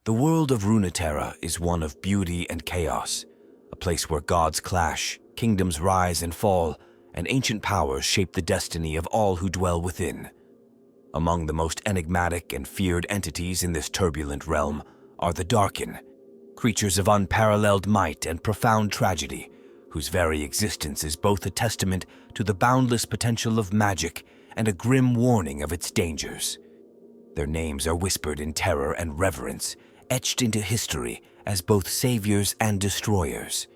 The world of Runeterra is one of beauty and chaos, a place where gods clash, kingdoms rise and fall, and ancient powers shape the destiny of all who dwell within. Among the most enigmatic and feared entities in this turbulent realm are the Darkin, creatures of unparalleled might and profound tragedy, whose very existence is both a testament to the boundless potential of magic and a grim warning of its dangers. Their names are whispered in terror and reverence, etched into history as both saviors and destroyers.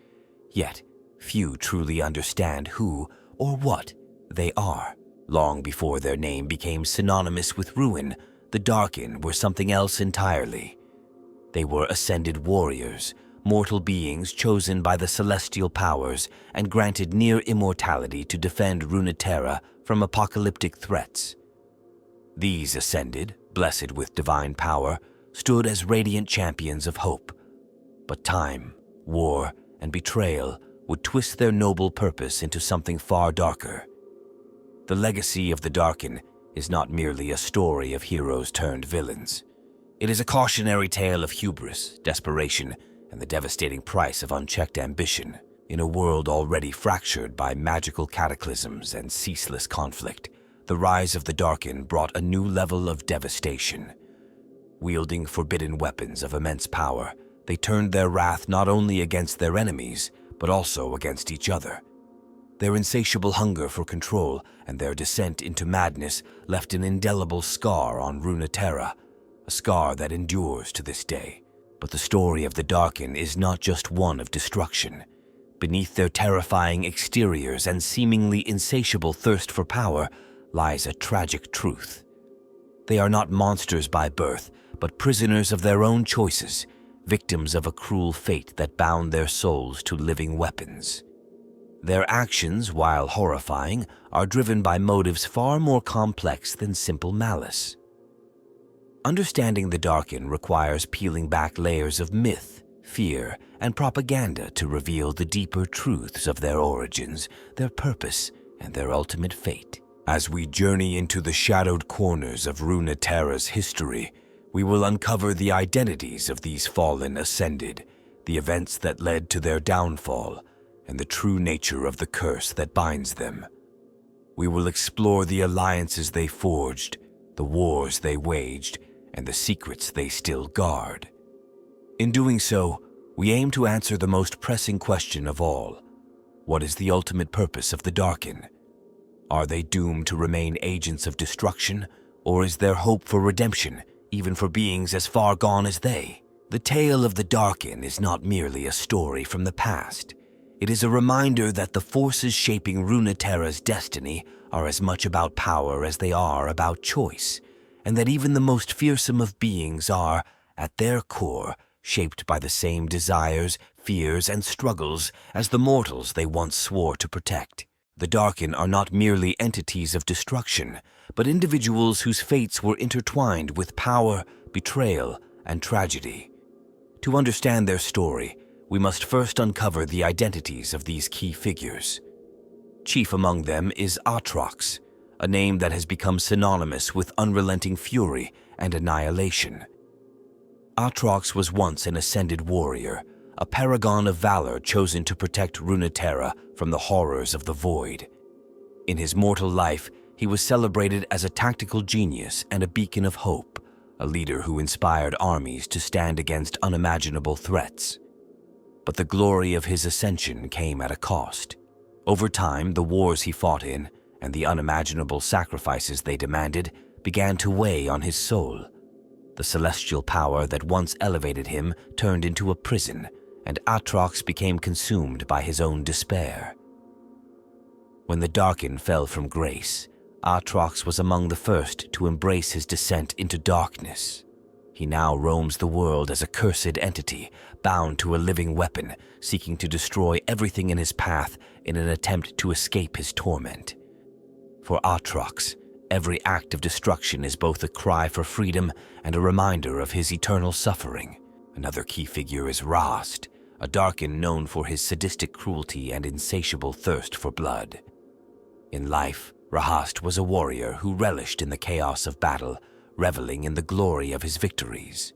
Yet, few truly understand who or what they are. Long before their name became synonymous with ruin, the Darkin were something else entirely. They were ascended warriors, mortal beings chosen by the celestial powers and granted near immortality to defend Runeterra from apocalyptic threats. These ascended, blessed with divine power, stood as radiant champions of hope. But time, war, and betrayal would twist their noble purpose into something far darker. The legacy of the Darkin is not merely a story of heroes turned villains. It is a cautionary tale of hubris, desperation, and the devastating price of unchecked ambition. In a world already fractured by magical cataclysms and ceaseless conflict, the rise of the Darkin brought a new level of devastation. Wielding forbidden weapons of immense power, they turned their wrath not only against their enemies, but also against each other. Their insatiable hunger for control and their descent into madness left an indelible scar on Runeterra, a scar that endures to this day. But the story of the Darkin is not just one of destruction. Beneath their terrifying exteriors and seemingly insatiable thirst for power lies a tragic truth. They are not monsters by birth, but prisoners of their own choices, victims of a cruel fate that bound their souls to living weapons. Their actions, while horrifying, are driven by motives far more complex than simple malice. Understanding the Darkin requires peeling back layers of myth, fear, and propaganda to reveal the deeper truths of their origins, their purpose, and their ultimate fate. As we journey into the shadowed corners of Runeterra's history, we will uncover the identities of these fallen ascended, the events that led to their downfall, and the true nature of the curse that binds them. We will explore the alliances they forged, the wars they waged, and the secrets they still guard. In doing so, we aim to answer the most pressing question of all. What is the ultimate purpose of the Darkin? Are they doomed to remain agents of destruction, or is there hope for redemption, even for beings as far gone as they? The tale of the Darkin is not merely a story from the past. It is a reminder that the forces shaping Runeterra's destiny are as much about power as they are about choice, and that even the most fearsome of beings are, at their core, shaped by the same desires, fears, and struggles as the mortals they once swore to protect. The Darkin are not merely entities of destruction, but individuals whose fates were intertwined with power, betrayal, and tragedy. To understand their story, we must first uncover the identities of these key figures. Chief among them is Atrox, a name that has become synonymous with unrelenting fury and annihilation. Atrox was once an ascended warrior, a paragon of valor chosen to protect Runeterra from the horrors of the Void. In his mortal life, he was celebrated as a tactical genius and a beacon of hope, a leader who inspired armies to stand against unimaginable threats. But the glory of his ascension came at a cost. Over time, the wars he fought in, and the unimaginable sacrifices they demanded, began to weigh on his soul. The celestial power that once elevated him turned into a prison, and Atrox became consumed by his own despair. When the Darkin fell from grace, Atrox was among the first to embrace his descent into darkness. He now roams the world as a cursed entity, bound to a living weapon, seeking to destroy everything in his path in an attempt to escape his torment. For Atrox, every act of destruction is both a cry for freedom and a reminder of his eternal suffering. Another key figure is Rast, a Darkin known for his sadistic cruelty and insatiable thirst for blood. In life, Rahast was a warrior who relished in the chaos of battle, reveling in the glory of his victories.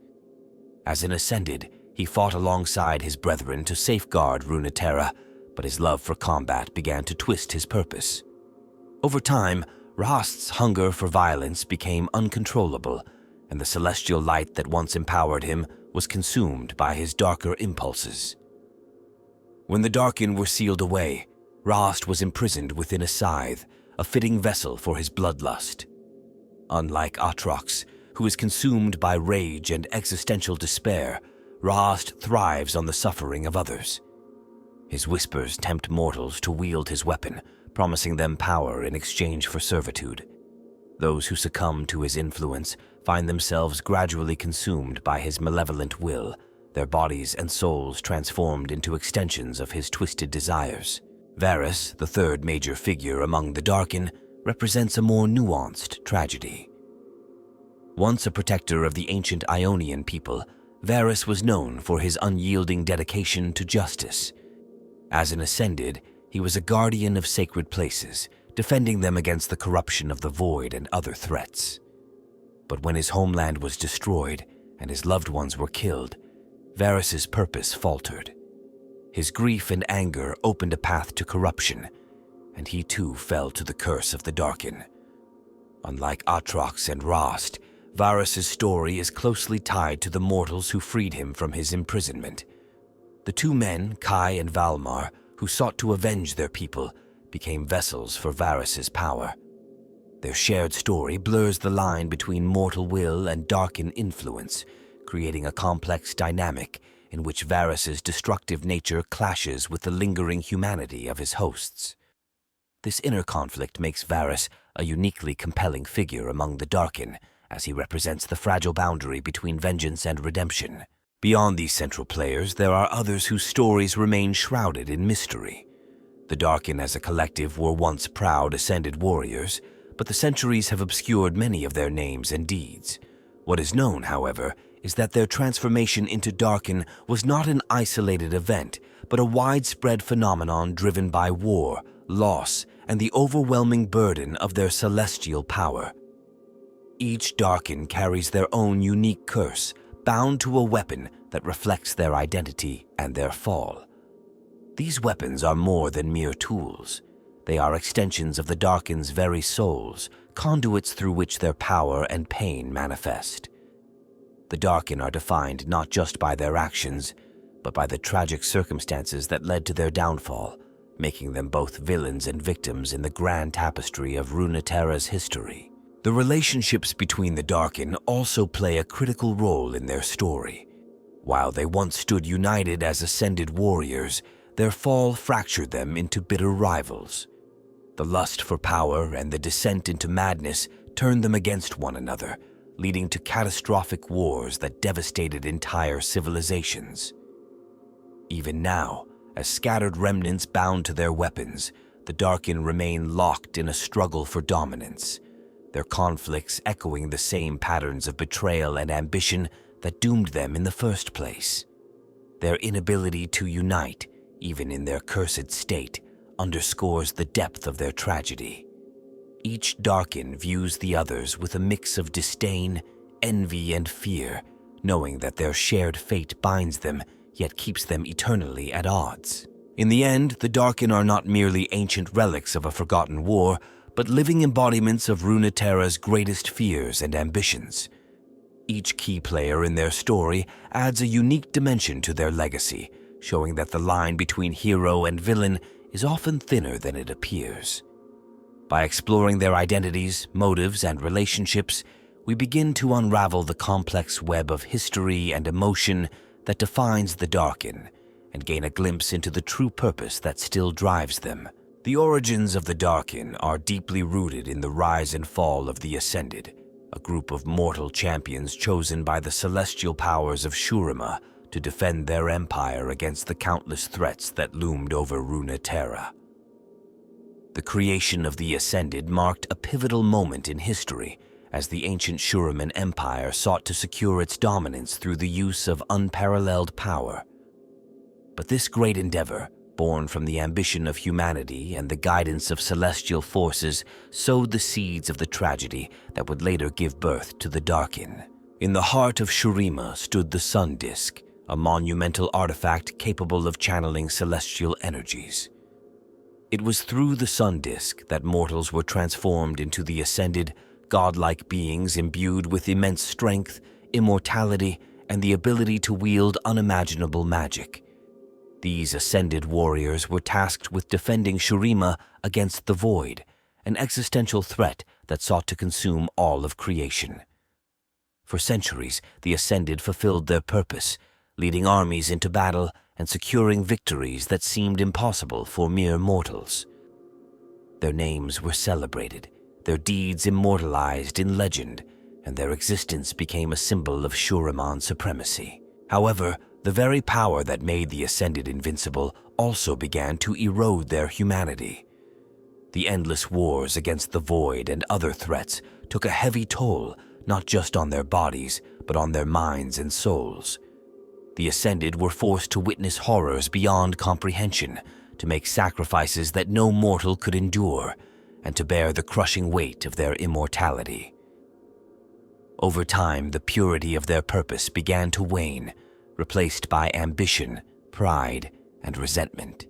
As an Ascended, he fought alongside his brethren to safeguard Runeterra, but his love for combat began to twist his purpose. Over time, Rahast's hunger for violence became uncontrollable, and the celestial light that once empowered him was consumed by his darker impulses. When the Darkin were sealed away, Rahast was imprisoned within a scythe, a fitting vessel for his bloodlust. Unlike Atrox, who is consumed by rage and existential despair, Rahast thrives on the suffering of others. His whispers tempt mortals to wield his weapon, promising them power in exchange for servitude. Those who succumb to his influence find themselves gradually consumed by his malevolent will, their bodies and souls transformed into extensions of his twisted desires. Varus, the third major figure among the Darkin, represents a more nuanced tragedy. Once a protector of the ancient Ionian people, Varus was known for his unyielding dedication to justice. As an Ascended, he was a guardian of sacred places, defending them against the corruption of the Void and other threats. But when his homeland was destroyed and his loved ones were killed, Varus's purpose faltered. His grief and anger opened a path to corruption, and he too fell to the curse of the Darkin. Unlike Atrox and Rahast, Varus's story is closely tied to the mortals who freed him from his imprisonment. The two men, Kai and Valmar, who sought to avenge their people, became vessels for Varus's power. Their shared story blurs the line between mortal will and Darkin influence, creating a complex dynamic in which Varus's destructive nature clashes with the lingering humanity of his hosts. This inner conflict makes Varus a uniquely compelling figure among the Darkin, as he represents the fragile boundary between vengeance and redemption. Beyond these central players, there are others whose stories remain shrouded in mystery. The Darkin as a collective were once proud Ascended warriors, but the centuries have obscured many of their names and deeds. What is known, however, is that their transformation into Darkin was not an isolated event, but a widespread phenomenon driven by war, loss, and the overwhelming burden of their celestial power. Each Darkin carries their own unique curse, bound to a weapon that reflects their identity and their fall. These weapons are more than mere tools. They are extensions of the Darkin's very souls, conduits through which their power and pain manifest. The Darkin are defined not just by their actions, but by the tragic circumstances that led to their downfall, making them both villains and victims in the grand tapestry of Runeterra's history. The relationships between the Darkin also play a critical role in their story. While they once stood united as Ascended warriors, their fall fractured them into bitter rivals. The lust for power and the descent into madness turned them against one another, leading to catastrophic wars that devastated entire civilizations. Even now, as scattered remnants bound to their weapons, the Darkin remain locked in a struggle for dominance, their conflicts echoing the same patterns of betrayal and ambition that doomed them in the first place. Their inability to unite, even in their cursed state, underscores the depth of their tragedy. Each Darkin views the others with a mix of disdain, envy, and fear, knowing that their shared fate binds them, yet keeps them eternally at odds. In the end, the Darkin are not merely ancient relics of a forgotten war, but living embodiments of Runeterra's greatest fears and ambitions. Each key player in their story adds a unique dimension to their legacy, showing that the line between hero and villain is often thinner than it appears. By exploring their identities, motives, and relationships, we begin to unravel the complex web of history and emotion that defines the Darkin, and gain a glimpse into the true purpose that still drives them. The origins of the Darkin are deeply rooted in the rise and fall of the Ascended, a group of mortal champions chosen by the celestial powers of Shurima to defend their empire against the countless threats that loomed over Runeterra. The creation of the Ascended marked a pivotal moment in history, as the ancient Shuriman Empire sought to secure its dominance through the use of unparalleled power. But this great endeavor, born from the ambition of humanity and the guidance of celestial forces, sowed the seeds of the tragedy that would later give birth to the Darkin. In the heart of Shurima stood the Sun Disk, a monumental artifact capable of channeling celestial energies. It was through the Sun Disk that mortals were transformed into the ascended, godlike beings imbued with immense strength, immortality, and the ability to wield unimaginable magic. These ascended warriors were tasked with defending Shurima against the Void, an existential threat that sought to consume all of creation. For centuries, the Ascended fulfilled their purpose, leading armies into battle and securing victories that seemed impossible for mere mortals. Their names were celebrated, their deeds immortalized in legend, and their existence became a symbol of Shuriman supremacy. However, the very power that made the Ascended invincible also began to erode their humanity. The endless wars against the Void and other threats took a heavy toll, not just on their bodies, but on their minds and souls. The Ascended were forced to witness horrors beyond comprehension, to make sacrifices that no mortal could endure, and to bear the crushing weight of their immortality. Over time, the purity of their purpose began to wane, replaced by ambition, pride, and resentment.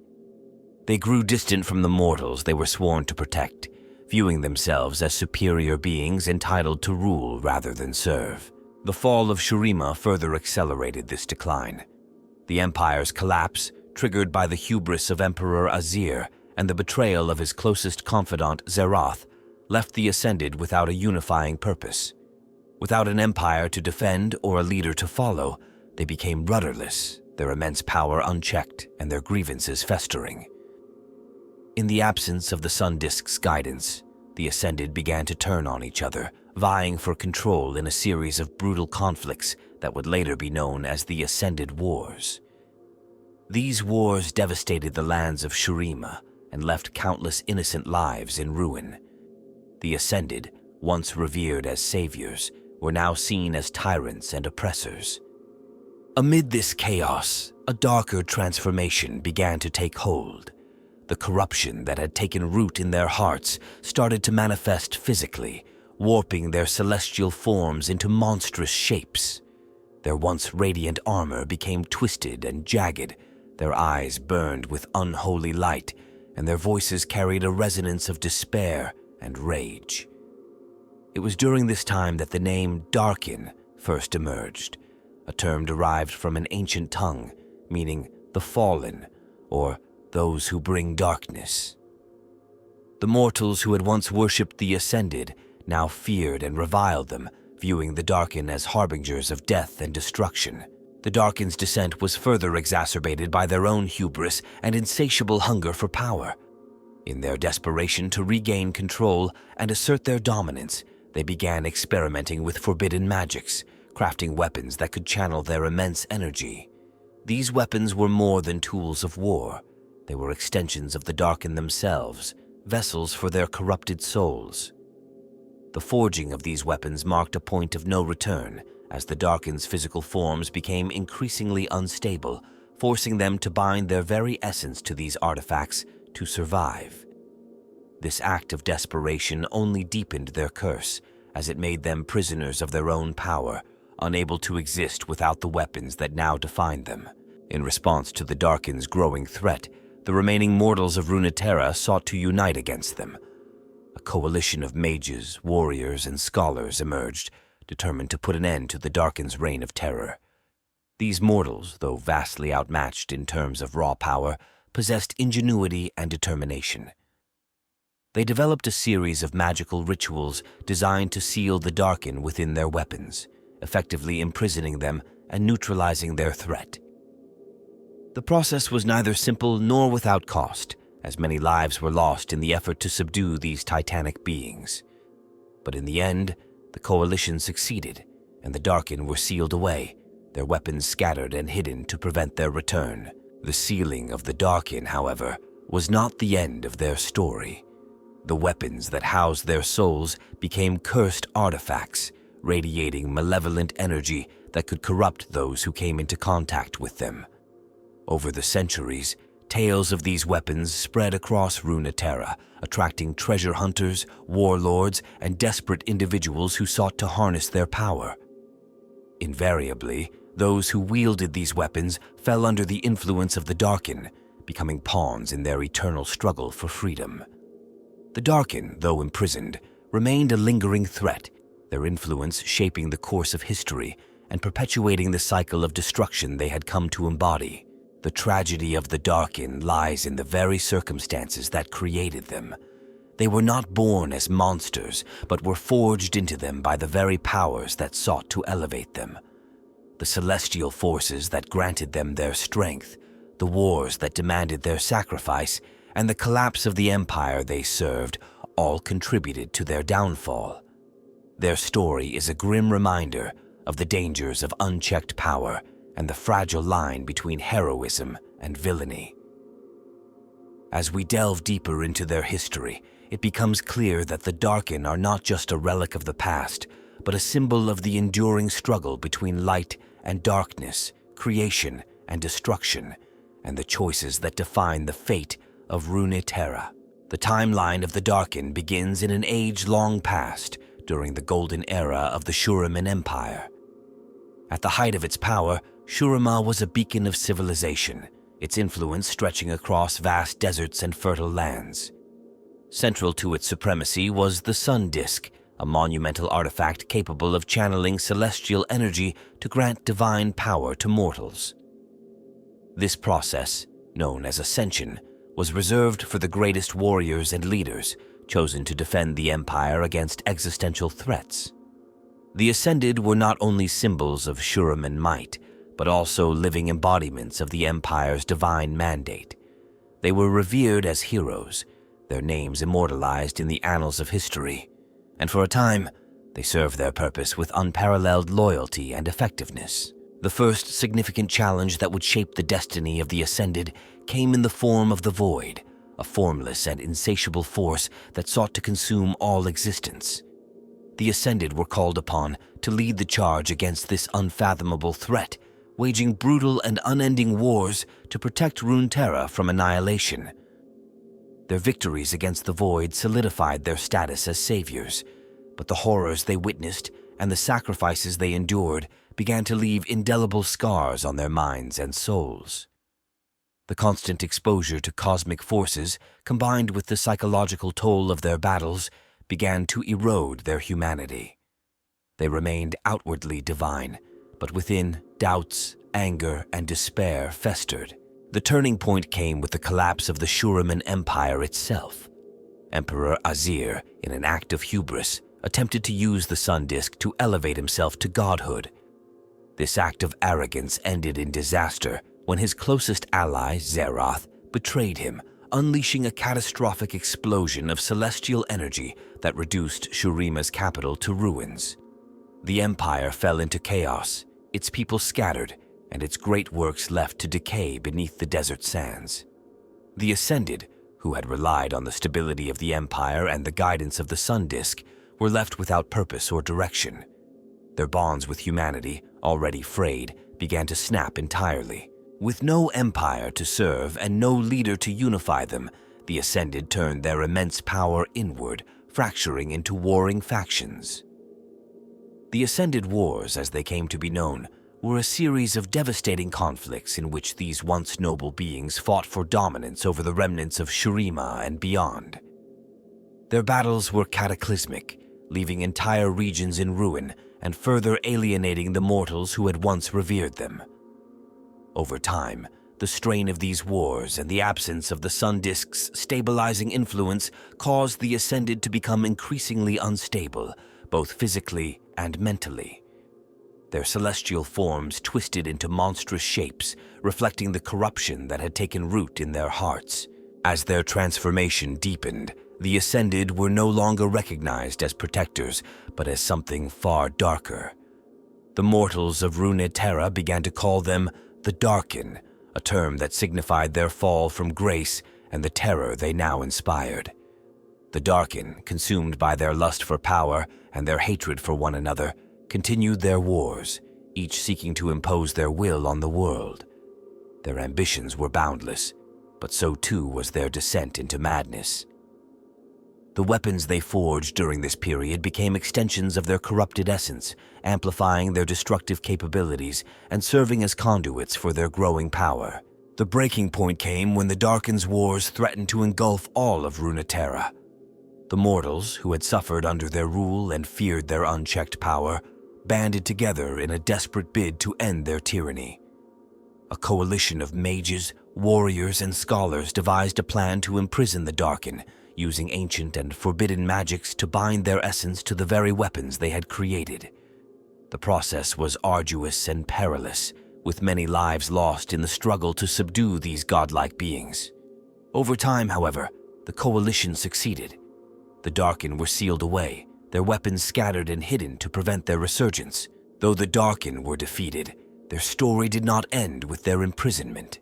They grew distant from the mortals they were sworn to protect, viewing themselves as superior beings entitled to rule rather than serve. The fall of Shurima further accelerated this decline. The Empire's collapse, triggered by the hubris of Emperor Azir and the betrayal of his closest confidant Zerath, left the Ascended without a unifying purpose. Without an empire to defend or a leader to follow, they became rudderless, their immense power unchecked and their grievances festering. In the absence of the Sun Disk's guidance, the Ascended began to turn on each other, vying for control in a series of brutal conflicts that would later be known as the Ascended Wars. These wars devastated the lands of Shurima and left countless innocent lives in ruin. The Ascended, once revered as saviors, were now seen as tyrants and oppressors. Amid this chaos, a darker transformation began to take hold. The corruption that had taken root in their hearts started to manifest physically, warping their celestial forms into monstrous shapes. Their once radiant armor became twisted and jagged, their eyes burned with unholy light, and their voices carried a resonance of despair and rage. It was during this time that the name Darkin first emerged, a term derived from an ancient tongue, meaning the fallen, or those who bring darkness. The mortals who had once worshipped the Ascended now feared and reviled them, viewing the Darkin as harbingers of death and destruction. The Darkin's descent was further exacerbated by their own hubris and insatiable hunger for power. In their desperation to regain control and assert their dominance, they began experimenting with forbidden magics, crafting weapons that could channel their immense energy. These weapons were more than tools of war. They were extensions of the Darkin themselves, vessels for their corrupted souls. The forging of these weapons marked a point of no return, as the Darkin's physical forms became increasingly unstable, forcing them to bind their very essence to these artifacts to survive. This act of desperation only deepened their curse, as it made them prisoners of their own power, unable to exist without the weapons that now defined them. In response to the Darkin's growing threat, the remaining mortals of Runeterra sought to unite against them. A coalition of mages, warriors, and scholars emerged, determined to put an end to the Darkin's reign of terror. These mortals, though vastly outmatched in terms of raw power, possessed ingenuity and determination. They developed a series of magical rituals designed to seal the Darkin within their weapons, effectively imprisoning them and neutralizing their threat. The process was neither simple nor without cost, as many lives were lost in the effort to subdue these titanic beings. But in the end, the coalition succeeded, and the Darkin were sealed away, their weapons scattered and hidden to prevent their return. The sealing of the Darkin, however, was not the end of their story. The weapons that housed their souls became cursed artifacts, radiating malevolent energy that could corrupt those who came into contact with them. Over the centuries, tales of these weapons spread across Runeterra, attracting treasure hunters, warlords, and desperate individuals who sought to harness their power. Invariably, those who wielded these weapons fell under the influence of the Darkin, becoming pawns in their eternal struggle for freedom. The Darkin, though imprisoned, remained a lingering threat, their influence shaping the course of history and perpetuating the cycle of destruction they had come to embody. The tragedy of the Darkin lies in the very circumstances that created them. They were not born as monsters, but were forged into them by the very powers that sought to elevate them. The celestial forces that granted them their strength, the wars that demanded their sacrifice, and the collapse of the empire they served all contributed to their downfall. Their story is a grim reminder of the dangers of unchecked power and the fragile line between heroism and villainy. As we delve deeper into their history, it becomes clear that the Darkin are not just a relic of the past, but a symbol of the enduring struggle between light and darkness, creation and destruction, and the choices that define the fate of Runeterra. The timeline of the Darkin begins in an age long past, during the golden era of the Shuriman Empire. At the height of its power, Shurima was a beacon of civilization, its influence stretching across vast deserts and fertile lands. Central to its supremacy was the Sun Disk, a monumental artifact capable of channeling celestial energy to grant divine power to mortals. This process, known as Ascension, was reserved for the greatest warriors and leaders, chosen to defend the Empire against existential threats. The Ascended were not only symbols of Shuriman might, but also living embodiments of the Empire's divine mandate. They were revered as heroes, their names immortalized in the annals of history, and for a time, they served their purpose with unparalleled loyalty and effectiveness. The first significant challenge that would shape the destiny of the Ascended came in the form of the Void, a formless and insatiable force that sought to consume all existence. The Ascended were called upon to lead the charge against this unfathomable threat, waging brutal and unending wars to protect Runeterra from annihilation. Their victories against the Void solidified their status as saviors, but the horrors they witnessed and the sacrifices they endured began to leave indelible scars on their minds and souls. The constant exposure to cosmic forces, combined with the psychological toll of their battles, began to erode their humanity. They remained outwardly divine, but within, doubts, anger, and despair festered. The turning point came with the collapse of the Shuriman Empire itself. Emperor Azir, in an act of hubris, attempted to use the Sun Disk to elevate himself to godhood. This act of arrogance ended in disaster when his closest ally, Zeroth, betrayed him, unleashing a catastrophic explosion of celestial energy that reduced Shurima's capital to ruins. The empire fell into chaos, its people scattered, and its great works left to decay beneath the desert sands. The Ascended, who had relied on the stability of the empire and the guidance of the Sun Disk, were left without purpose or direction. Their bonds with humanity, already frayed, began to snap entirely. With no empire to serve and no leader to unify them, the Ascended turned their immense power inward, fracturing into warring factions. The Ascended Wars, as they came to be known, were a series of devastating conflicts in which these once noble beings fought for dominance over the remnants of Shurima and beyond. Their battles were cataclysmic, leaving entire regions in ruin and further alienating the mortals who had once revered them. Over time, the strain of these wars and the absence of the Sun Disk's stabilizing influence caused the Ascended to become increasingly unstable, both physically and mentally. Their celestial forms twisted into monstrous shapes, reflecting the corruption that had taken root in their hearts. As their transformation deepened, the Ascended were no longer recognized as protectors, but as something far darker. The mortals of Runeterra began to call them the Darkin, a term that signified their fall from grace and the terror they now inspired. The Darkin, consumed by their lust for power and their hatred for one another, continued their wars, each seeking to impose their will on the world. Their ambitions were boundless, but so too was their descent into madness. The weapons they forged during this period became extensions of their corrupted essence, amplifying their destructive capabilities and serving as conduits for their growing power. The breaking point came when the Darkin's wars threatened to engulf all of Runeterra. The mortals, who had suffered under their rule and feared their unchecked power, banded together in a desperate bid to end their tyranny. A coalition of mages, warriors, and scholars devised a plan to imprison the Darkin, using ancient and forbidden magics to bind their essence to the very weapons they had created. The process was arduous and perilous, with many lives lost in the struggle to subdue these godlike beings. Over time, however, the coalition succeeded. The Darkin were sealed away, their weapons scattered and hidden to prevent their resurgence. Though the Darkin were defeated, their story did not end with their imprisonment.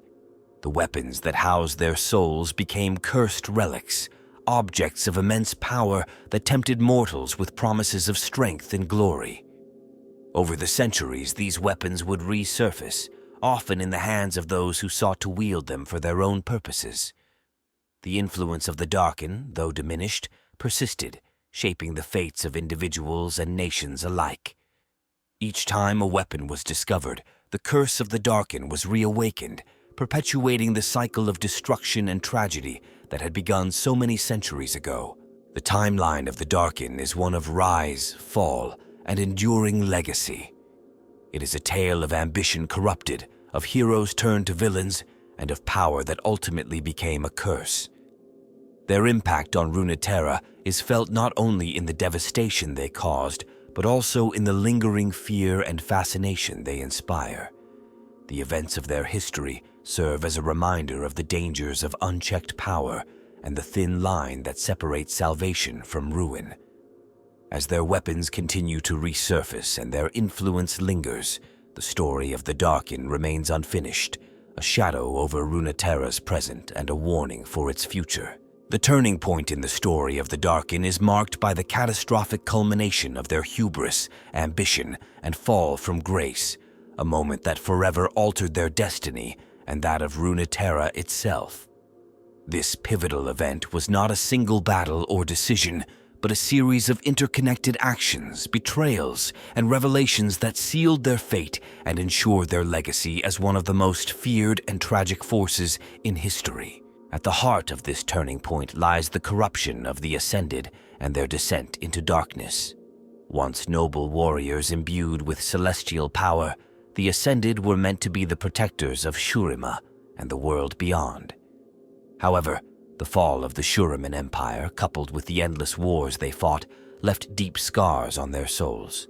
The weapons that housed their souls became cursed relics, objects of immense power that tempted mortals with promises of strength and glory. Over the centuries, these weapons would resurface, often in the hands of those who sought to wield them for their own purposes. The influence of the Darkin, though diminished, persisted, shaping the fates of individuals and nations alike. Each time a weapon was discovered, the curse of the Darkin was reawakened, perpetuating the cycle of destruction and tragedy that had begun so many centuries ago. The timeline of the Darkin is one of rise, fall, and enduring legacy. It is a tale of ambition corrupted, of heroes turned to villains, and of power that ultimately became a curse. Their impact on Runeterra is felt not only in the devastation they caused, but also in the lingering fear and fascination they inspire. The events of their history serve as a reminder of the dangers of unchecked power and the thin line that separates salvation from ruin. As their weapons continue to resurface and their influence lingers, the story of the Darkin remains unfinished, a shadow over Runeterra's present and a warning for its future. The turning point in the story of the Darkin is marked by the catastrophic culmination of their hubris, ambition, and fall from grace, a moment that forever altered their destiny and that of Runeterra itself. This pivotal event was not a single battle or decision, but a series of interconnected actions, betrayals, and revelations that sealed their fate and ensured their legacy as one of the most feared and tragic forces in history. At the heart of this turning point lies the corruption of the Ascended and their descent into darkness. Once noble warriors imbued with celestial power, the Ascended were meant to be the protectors of Shurima and the world beyond. However, the fall of the Shuriman Empire, coupled with the endless wars they fought, left deep scars on their souls.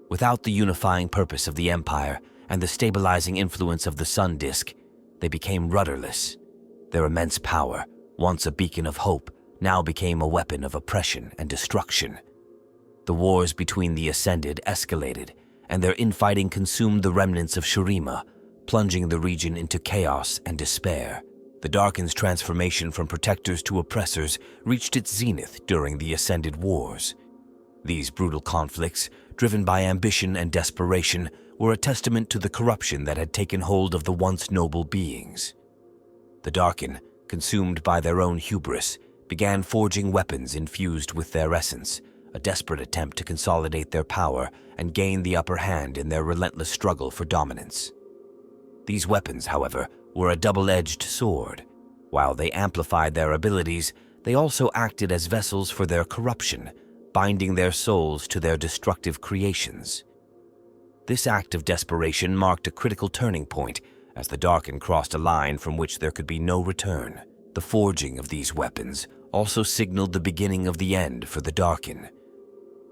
Without the unifying purpose of the Empire and the stabilizing influence of the Sun Disk, they became rudderless. Their immense power, once a beacon of hope, now became a weapon of oppression and destruction. The wars between the Ascended escalated, and their infighting consumed the remnants of Shurima, plunging the region into chaos and despair. The Darkin's transformation from protectors to oppressors reached its zenith during the Ascended Wars. These brutal conflicts, driven by ambition and desperation, were a testament to the corruption that had taken hold of the once noble beings. The Darkin, consumed by their own hubris, began forging weapons infused with their essence, a desperate attempt to consolidate their power and gain the upper hand in their relentless struggle for dominance. These weapons, however, were a double-edged sword. While they amplified their abilities, they also acted as vessels for their corruption, binding their souls to their destructive creations. This act of desperation marked a critical turning point as the Darkin crossed a line from which there could be no return. The forging of these weapons also signaled the beginning of the end for the Darkin.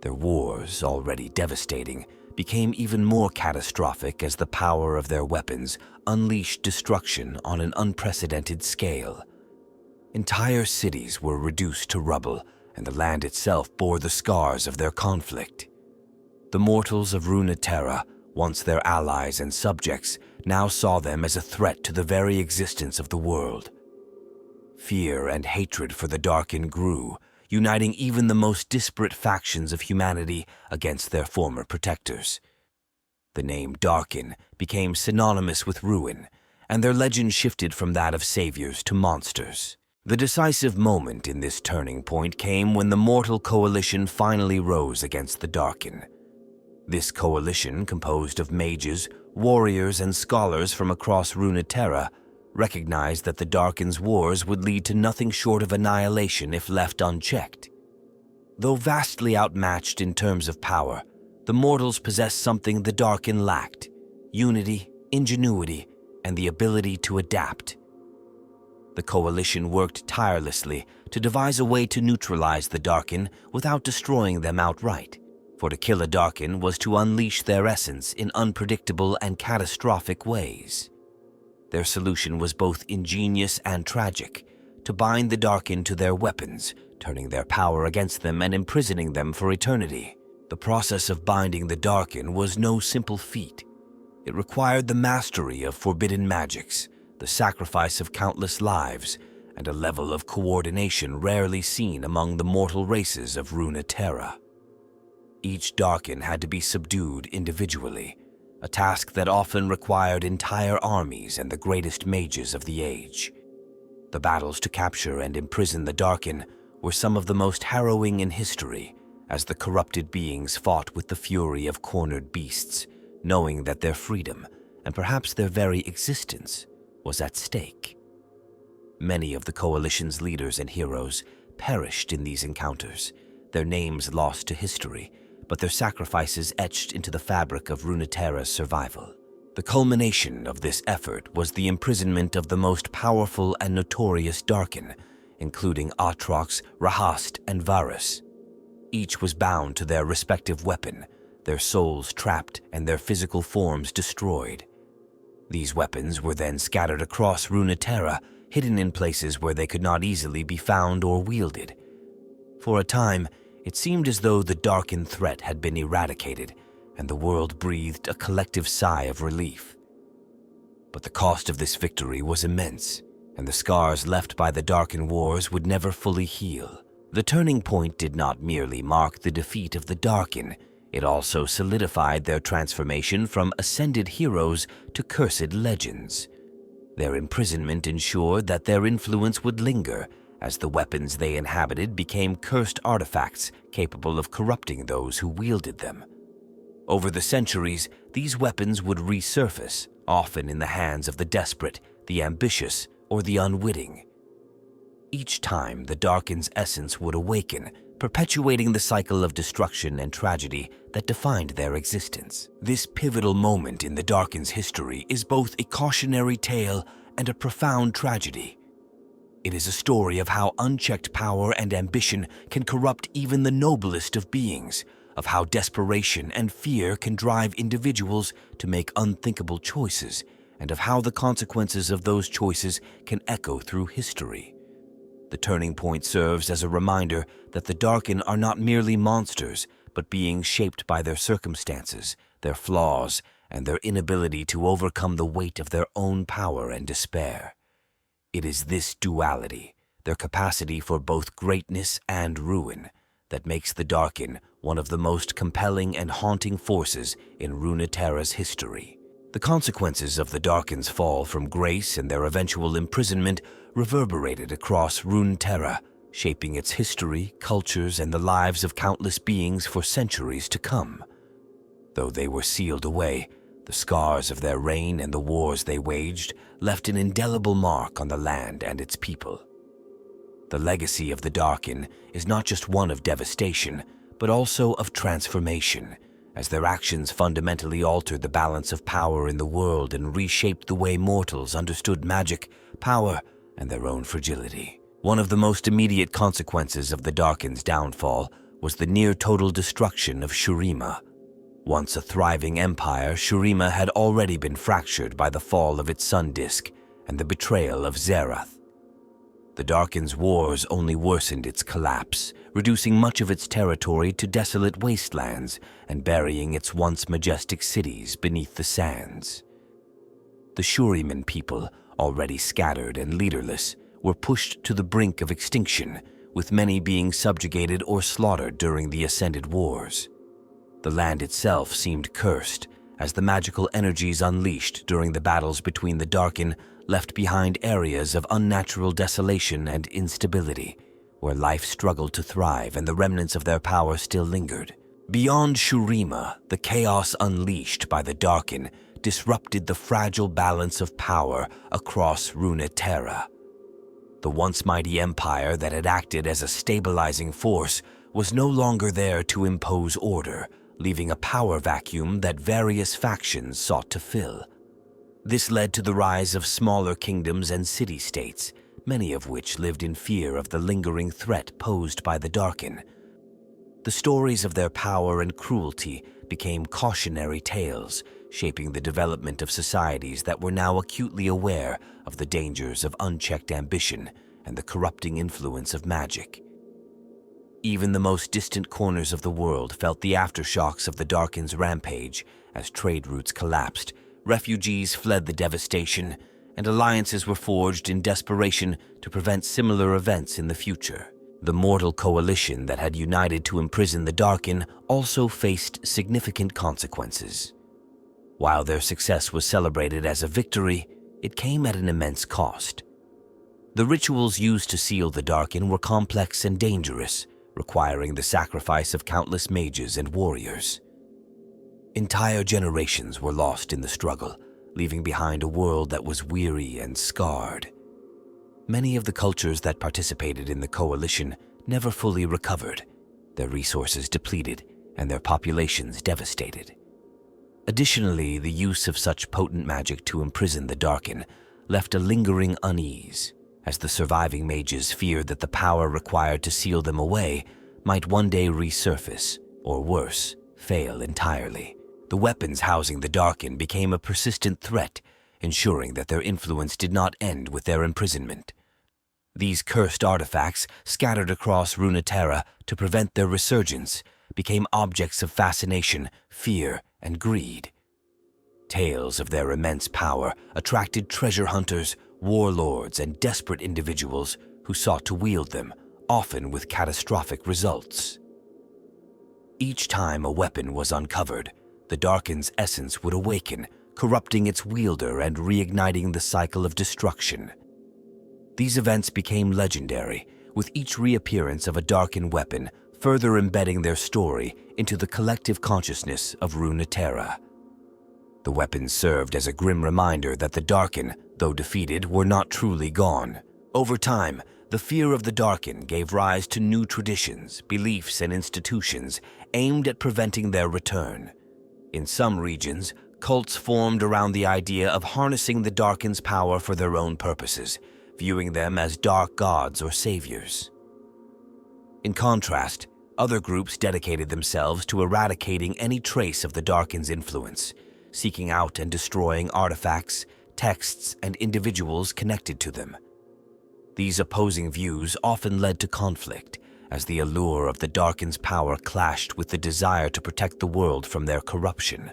Their wars, already devastating, became even more catastrophic as the power of their weapons unleashed destruction on an unprecedented scale. Entire cities were reduced to rubble, and the land itself bore the scars of their conflict. The mortals of Runeterra, once their allies and subjects, now saw them as a threat to the very existence of the world. Fear and hatred for the Darkin grew, uniting even the most disparate factions of humanity against their former protectors. The name Darkin became synonymous with ruin, and their legend shifted from that of saviors to monsters. The decisive moment in this turning point came when the mortal coalition finally rose against the Darkin. This coalition, composed of mages, warriors, and scholars from across Runeterra, recognized that the Darkin's wars would lead to nothing short of annihilation if left unchecked. Though vastly outmatched in terms of power, the mortals possessed something the Darkin lacked: unity, ingenuity, and the ability to adapt. The coalition worked tirelessly to devise a way to neutralize the Darkin without destroying them outright, for to kill a Darkin was to unleash their essence in unpredictable and catastrophic ways. Their solution was both ingenious and tragic: to bind the Darkin to their weapons, turning their power against them and imprisoning them for eternity. The process of binding the Darkin was no simple feat. It required the mastery of forbidden magics, the sacrifice of countless lives, and a level of coordination rarely seen among the mortal races of Runeterra. Each Darkin had to be subdued individually, a task that often required entire armies and the greatest mages of the age. The battles to capture and imprison the Darkin were some of the most harrowing in history, as the corrupted beings fought with the fury of cornered beasts, knowing that their freedom, and perhaps their very existence, was at stake. Many of the coalition's leaders and heroes perished in these encounters, their names lost to history, but their sacrifices etched into the fabric of Runeterra's survival. The culmination of this effort was the imprisonment of the most powerful and notorious Darkin, including Atrox, Rahast, and Varus. Each was bound to their respective weapon, their souls trapped and their physical forms destroyed. These weapons were then scattered across Runeterra, hidden in places where they could not easily be found or wielded. For a time, it seemed as though the Darkin threat had been eradicated, and the world breathed a collective sigh of relief. But the cost of this victory was immense, and the scars left by the Darkin Wars would never fully heal. The turning point did not merely mark the defeat of the Darkin, it also solidified their transformation from ascended heroes to cursed legends. Their imprisonment ensured that their influence would linger, as the weapons they inhabited became cursed artifacts capable of corrupting those who wielded them. Over the centuries, these weapons would resurface, often in the hands of the desperate, the ambitious, or the unwitting. Each time, the Darkin's essence would awaken, perpetuating the cycle of destruction and tragedy that defined their existence. This pivotal moment in the Darkin's history is both a cautionary tale and a profound tragedy. It is a story of how unchecked power and ambition can corrupt even the noblest of beings, of how desperation and fear can drive individuals to make unthinkable choices, and of how the consequences of those choices can echo through history. The turning point serves as a reminder that the Darkin are not merely monsters, but beings shaped by their circumstances, their flaws, and their inability to overcome the weight of their own power and despair. It is this duality, their capacity for both greatness and ruin, that makes the Darkin one of the most compelling and haunting forces in Runeterra's history. The consequences of the Darkin's fall from grace and their eventual imprisonment reverberated across Runeterra, shaping its history, cultures, and the lives of countless beings for centuries to come. Though they were sealed away, the scars of their reign and the wars they waged left an indelible mark on the land and its people. The legacy of the Darkin is not just one of devastation, but also of transformation, as their actions fundamentally altered the balance of power in the world and reshaped the way mortals understood magic, power, and their own fragility. One of the most immediate consequences of the Darkin's downfall was the near-total destruction of Shurima. Once a thriving empire, Shurima had already been fractured by the fall of its sun disk and the betrayal of Zerath. The Darkin's wars only worsened its collapse, reducing much of its territory to desolate wastelands and burying its once majestic cities beneath the sands. The Shuriman people, already scattered and leaderless, were pushed to the brink of extinction, with many being subjugated or slaughtered during the Ascended Wars. The land itself seemed cursed, as the magical energies unleashed during the battles between the Darkin left behind areas of unnatural desolation and instability, where life struggled to thrive and the remnants of their power still lingered. Beyond Shurima, the chaos unleashed by the Darkin disrupted the fragile balance of power across Runeterra. The once mighty empire that had acted as a stabilizing force was no longer there to impose order, leaving a power vacuum that various factions sought to fill. This led to the rise of smaller kingdoms and city-states, many of which lived in fear of the lingering threat posed by the Darkin. The stories of their power and cruelty became cautionary tales, shaping the development of societies that were now acutely aware of the dangers of unchecked ambition and the corrupting influence of magic. Even the most distant corners of the world felt the aftershocks of the Darkin's rampage as trade routes collapsed, refugees fled the devastation, and alliances were forged in desperation to prevent similar events in the future. The mortal coalition that had united to imprison the Darkin also faced significant consequences. While their success was celebrated as a victory, it came at an immense cost. The rituals used to seal the Darkin were complex and dangerous, requiring the sacrifice of countless mages and warriors. Entire generations were lost in the struggle, leaving behind a world that was weary and scarred. Many of the cultures that participated in the coalition never fully recovered, their resources depleted and their populations devastated. Additionally, the use of such potent magic to imprison the Darkin left a lingering unease, as the surviving mages feared that the power required to seal them away might one day resurface, or worse, fail entirely. The weapons housing the Darkin became a persistent threat, ensuring that their influence did not end with their imprisonment. These cursed artifacts, scattered across Runeterra to prevent their resurgence, became objects of fascination, fear, and greed. Tales of their immense power attracted treasure hunters, warlords, and desperate individuals who sought to wield them, often with catastrophic results. Each time a weapon was uncovered, the Darkin's essence would awaken, corrupting its wielder and reigniting the cycle of destruction. These events became legendary, with each reappearance of a Darkin weapon further embedding their story into the collective consciousness of Runeterra. The weapons served as a grim reminder that the Darkin, though defeated, were not truly gone. Over time, the fear of the Darkin gave rise to new traditions, beliefs, and institutions aimed at preventing their return. In some regions, cults formed around the idea of harnessing the Darkin's power for their own purposes, viewing them as dark gods or saviors. In contrast, other groups dedicated themselves to eradicating any trace of the Darkin's influence, seeking out and destroying artifacts, texts, and individuals connected to them. These opposing views often led to conflict, as the allure of the Darkin's power clashed with the desire to protect the world from their corruption.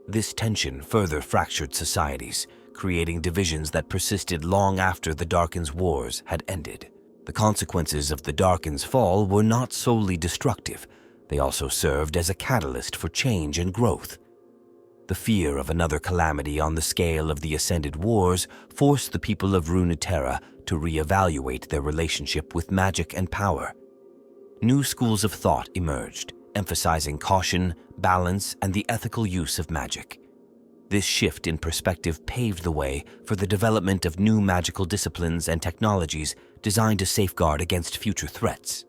This tension further fractured societies, creating divisions that persisted long after the Darkin's wars had ended. The consequences of the Darkin's fall were not solely destructive, they also served as a catalyst for change and growth. The fear of another calamity on the scale of the Ascended Wars forced the people of Runeterra to reevaluate their relationship with magic and power. New schools of thought emerged, emphasizing caution, balance, and the ethical use of magic. This shift in perspective paved the way for the development of new magical disciplines and technologies designed to safeguard against future threats.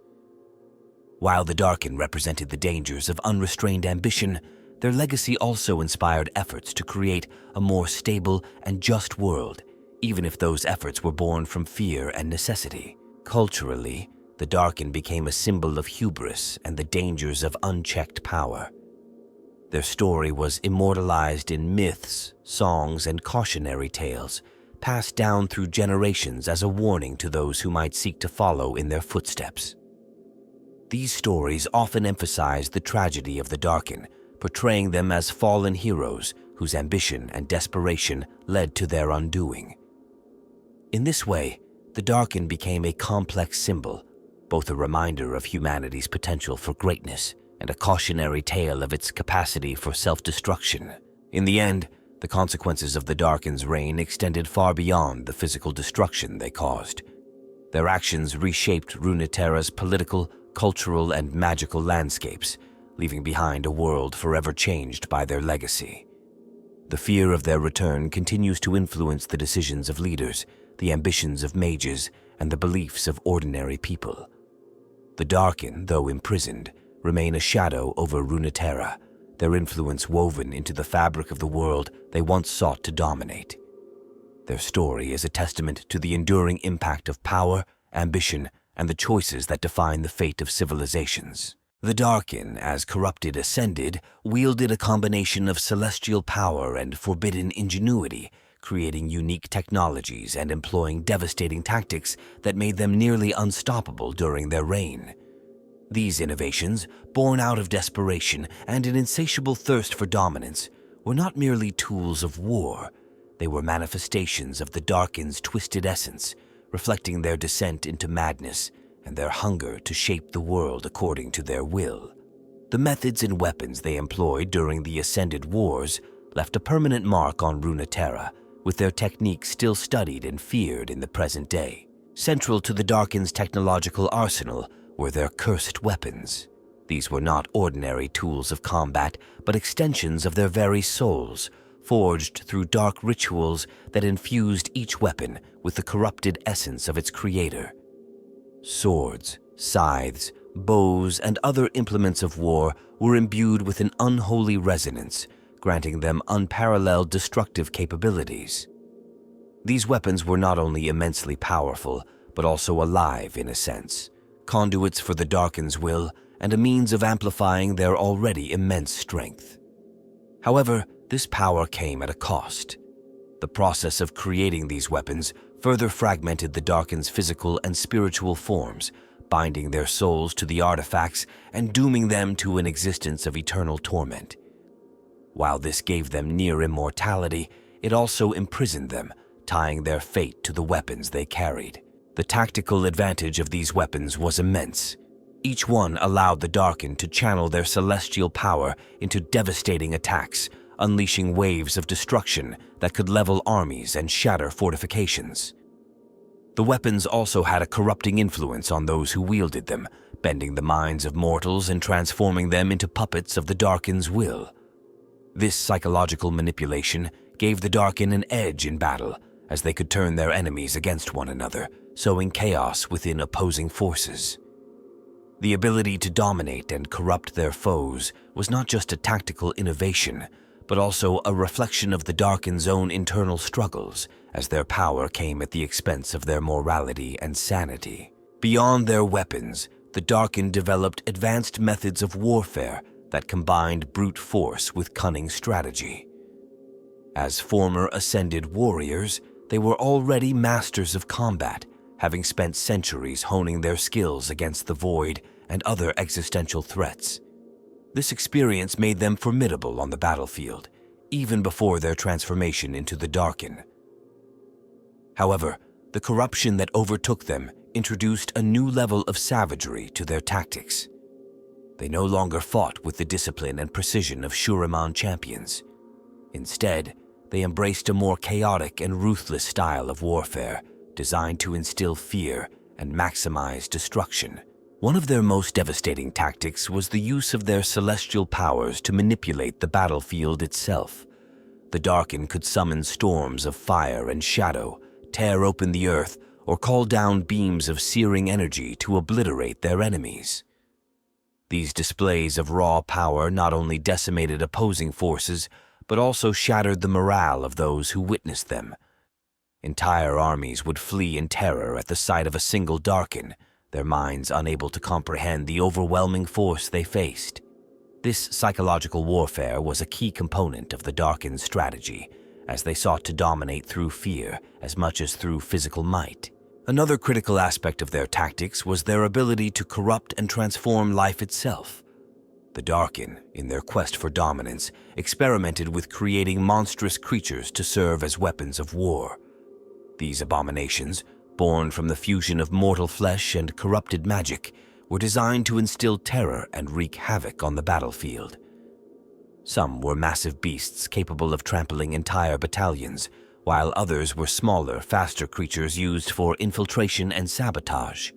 While the Darkin represented the dangers of unrestrained ambition, their legacy also inspired efforts to create a more stable and just world, even if those efforts were born from fear and necessity. Culturally, the Darkin became a symbol of hubris and the dangers of unchecked power. Their story was immortalized in myths, songs, and cautionary tales, passed down through generations as a warning to those who might seek to follow in their footsteps. These stories often emphasize the tragedy of the Darkin, portraying them as fallen heroes whose ambition and desperation led to their undoing. In this way, the Darkin became a complex symbol, both a reminder of humanity's potential for greatness and a cautionary tale of its capacity for self-destruction. In the end, The consequences of the Darkin's reign extended far beyond the physical destruction they caused. Their actions reshaped Runeterra's political, cultural, and magical landscapes, leaving behind a world forever changed by their legacy. The fear of their return continues to influence the decisions of leaders, the ambitions of mages, and the beliefs of ordinary people. The Darkin, though imprisoned, remain a shadow over Runeterra, their influence woven into the fabric of the world they once sought to dominate. Their story is a testament to the enduring impact of power, ambition, and the choices that define the fate of civilizations. The Darkin, as corrupted ascended, wielded a combination of celestial power and forbidden ingenuity, creating unique technologies and employing devastating tactics that made them nearly unstoppable during their reign. These innovations, born out of desperation and an insatiable thirst for dominance, were not merely tools of war. They were manifestations of the Darkin's twisted essence, reflecting their descent into madness and their hunger to shape the world according to their will. The methods and weapons they employed during the Ascended Wars left a permanent mark on Runeterra, with their techniques still studied and feared in the present day. Central to the Darkin's technological arsenal were their cursed weapons. These were not ordinary tools of combat, but extensions of their very souls, forged through dark rituals that infused each weapon with the corrupted essence of its creator. Swords, scythes, bows, and other implements of war were imbued with an unholy resonance, granting them unparalleled destructive capabilities. These weapons were not only immensely powerful, but also alive in a sense, conduits for the Darkin's will and a means of amplifying their already immense strength. However, this power came at a cost. The process of creating these weapons further fragmented the Darkin's physical and spiritual forms, binding their souls to the artifacts and dooming them to an existence of eternal torment. While this gave them near immortality, it also imprisoned them, tying their fate to the weapons they carried. The tactical advantage of these weapons was immense. Each one allowed the Darkin to channel their celestial power into devastating attacks, unleashing waves of destruction that could level armies and shatter fortifications. The weapons also had a corrupting influence on those who wielded them, bending the minds of mortals and transforming them into puppets of the Darkin's will. This psychological manipulation gave the Darkin an edge in battle, as they could turn their enemies against one another, sowing chaos within opposing forces. The ability to dominate and corrupt their foes was not just a tactical innovation, but also a reflection of the Darkin's own internal struggles, as their power came at the expense of their morality and sanity. Beyond their weapons, the Darkin developed advanced methods of warfare that combined brute force with cunning strategy. As former ascended warriors, they were already masters of combat, having spent centuries honing their skills against the void and other existential threats. This experience made them formidable on the battlefield, even before their transformation into the Darkin. However, the corruption that overtook them introduced a new level of savagery to their tactics. They no longer fought with the discipline and precision of Shuriman champions. Instead, they embraced a more chaotic and ruthless style of warfare, designed to instill fear and maximize destruction. One of their most devastating tactics was the use of their celestial powers to manipulate the battlefield itself. The Darkin could summon storms of fire and shadow, tear open the earth, or call down beams of searing energy to obliterate their enemies. These displays of raw power not only decimated opposing forces, but also shattered the morale of those who witnessed them. Entire armies would flee in terror at the sight of a single Darkin, their minds unable to comprehend the overwhelming force they faced. This psychological warfare was a key component of the Darkin's strategy, as they sought to dominate through fear as much as through physical might. Another critical aspect of their tactics was their ability to corrupt and transform life itself. The Darkin, in their quest for dominance, experimented with creating monstrous creatures to serve as weapons of war. These abominations, born from the fusion of mortal flesh and corrupted magic, were designed to instill terror and wreak havoc on the battlefield. Some were massive beasts capable of trampling entire battalions, while others were smaller, faster creatures used for infiltration and sabotage.